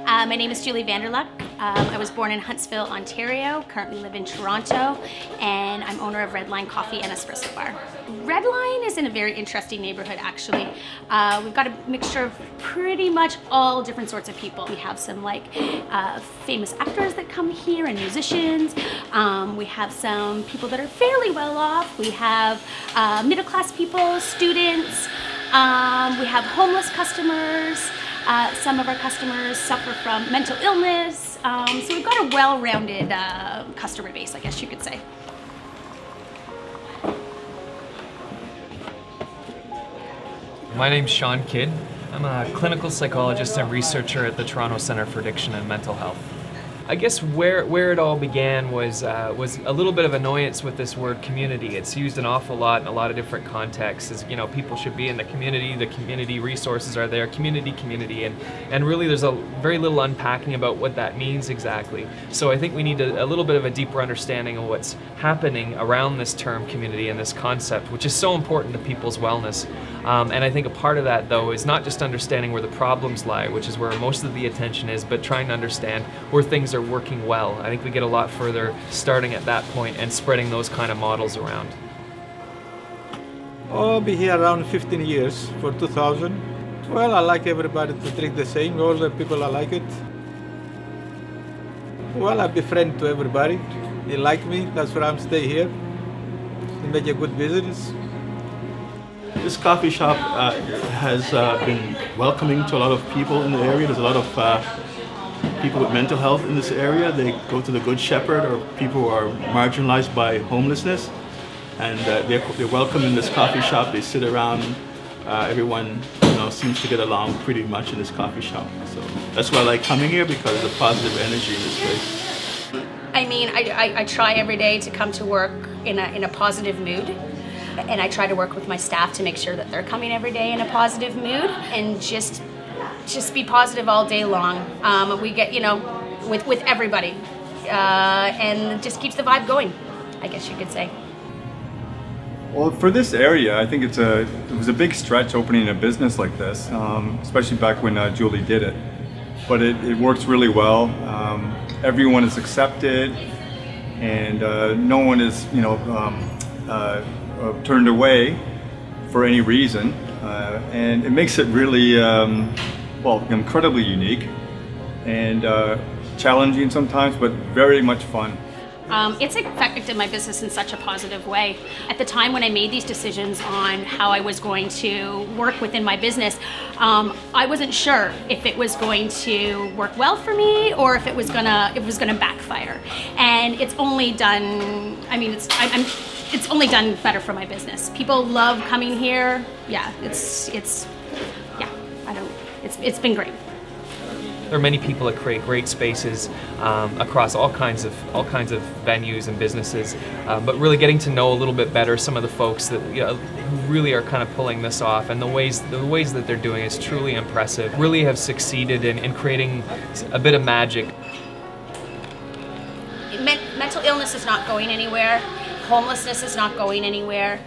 My name is Julie Vanderluck. I was born in Huntsville, Ontario, currently live in Toronto, and I'm owner of Redline Coffee and Espresso Bar. Redline is in a very interesting neighborhood, actually. We've got a mixture of pretty much all different sorts of people. We have some famous actors that come here and musicians. We have some people that are fairly well off. We have middle-class people, students. We have homeless customers. Some of our customers suffer from mental illness, so we've got a well-rounded customer base, I guess you could say. My name's Sean Kidd. I'm a clinical psychologist and researcher at the Toronto Centre for Addiction and Mental Health. I guess where it all began was a little bit of annoyance with this word community. It's used an awful lot in a lot of different contexts. As you know, people should be in the community resources are there, community, and really there's a very little unpacking about what that means exactly. So I think we need a little bit of a deeper understanding of what's happening around this term community and this concept, which is so important to people's wellness. And I think a part of that, though, is not just understanding where the problems lie, which is where most of the attention is, but trying to understand where things are working well. I think we get a lot further starting at that point and spreading those kind of models around. I'll be here around 15 years, for 2000. Well, I like everybody to drink the same. All the people, I like it. Well, I be friend to everybody. They like me, that's why I'm stay here. They make a good business. This coffee shop has been welcoming to a lot of people in the area. There's a lot of people with mental health in this area. They go to the Good Shepherd, or people who are marginalized by homelessness. And they're welcome in this coffee shop. They sit around. Everyone seems to get along pretty much in this coffee shop. So that's why I like coming here, because there's a positive energy in this place. I mean, I try every day to come to work in a positive mood. And I try to work with my staff to make sure that they're coming every day in a positive mood, and just be positive all day long. We get, with everybody, and just keeps the vibe going, I guess you could say. Well, for this area, I think it was a big stretch opening a business like this, especially back when Julie did it. But it works really well. Everyone is accepted, and no one is, turned away for any reason, and it makes it really, incredibly unique and challenging sometimes, but very much fun. It's affected my business in such a positive way. At the time when I made these decisions on how I was going to work within my business, I wasn't sure if it was going to work well for me or if it was gonna backfire. And it's only done. I mean, it's only done better for my business. People love coming here. Yeah, it's been great. There are many people that create great spaces across all kinds of venues and businesses, but really getting to know a little bit better some of the folks that who really are kind of pulling this off, and the ways that they're doing is truly impressive. Really have succeeded in creating a bit of magic. Mental illness is not going anywhere. Homelessness is not going anywhere,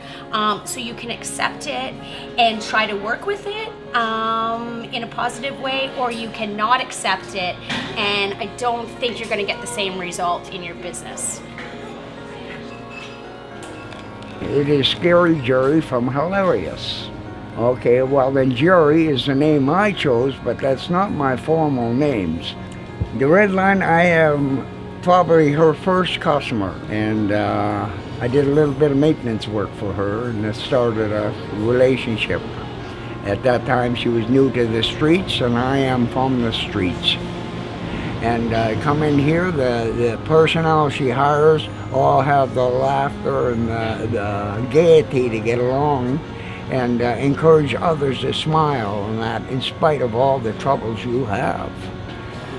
so you can accept it and try to work with it in a positive way, or you cannot accept it, and I don't think you're going to get the same result in your business. It is Scary Jerry from Hilarious. Okay, well then Jerry is the name I chose, but that's not my formal names. The Redline, I am probably her first customer, and I did a little bit of maintenance work for her, and it started a relationship. At that time she was new to the streets, and I am from the streets. And come in here, the personnel she hires all have the laughter and the gaiety to get along, and encourage others to smile, and that in spite of all the troubles you have.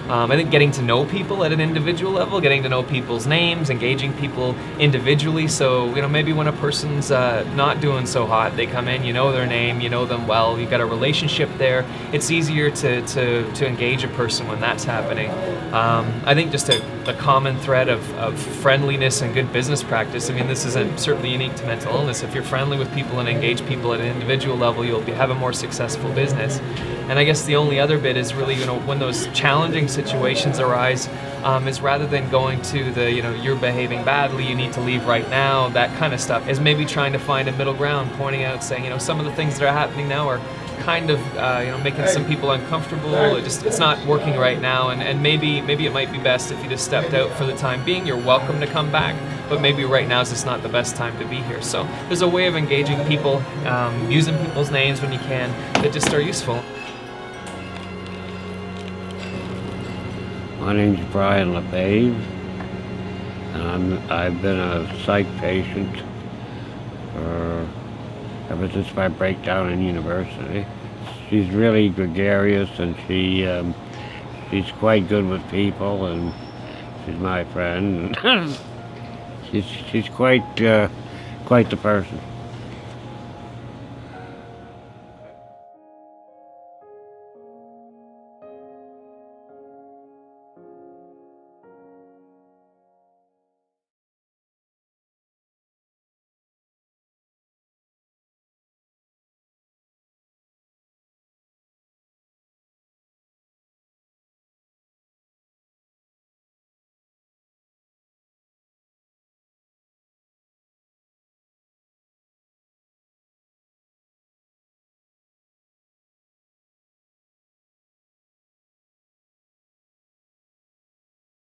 I think getting to know people at an individual level, getting to know people's names, engaging people individually. So, maybe when a person's not doing so hot, they come in, you know their name, you know them well, you've got a relationship there. It's easier to engage a person when that's happening. I think just a common thread of friendliness and good business practice. I mean, this isn't certainly unique to mental illness. If you're friendly with people and engage people at an individual level, you'll have a more successful business. And I guess the only other bit is really, when those challenging situations arise, is rather than going to the, you're behaving badly, you need to leave right now, that kind of stuff, is maybe trying to find a middle ground, pointing out, saying, some of the things that are happening now are kind of, making some people uncomfortable. It's not working right now, and maybe it might be best if you just stepped out for the time being. You're welcome to come back, but maybe right now is just not the best time to be here. So there's a way of engaging people, using people's names when you can, that just are useful. My name's Brian LePave, and I've been a psych patient ever since my breakdown in university. She's really gregarious, and she's quite good with people, and she's my friend. She's quite the person.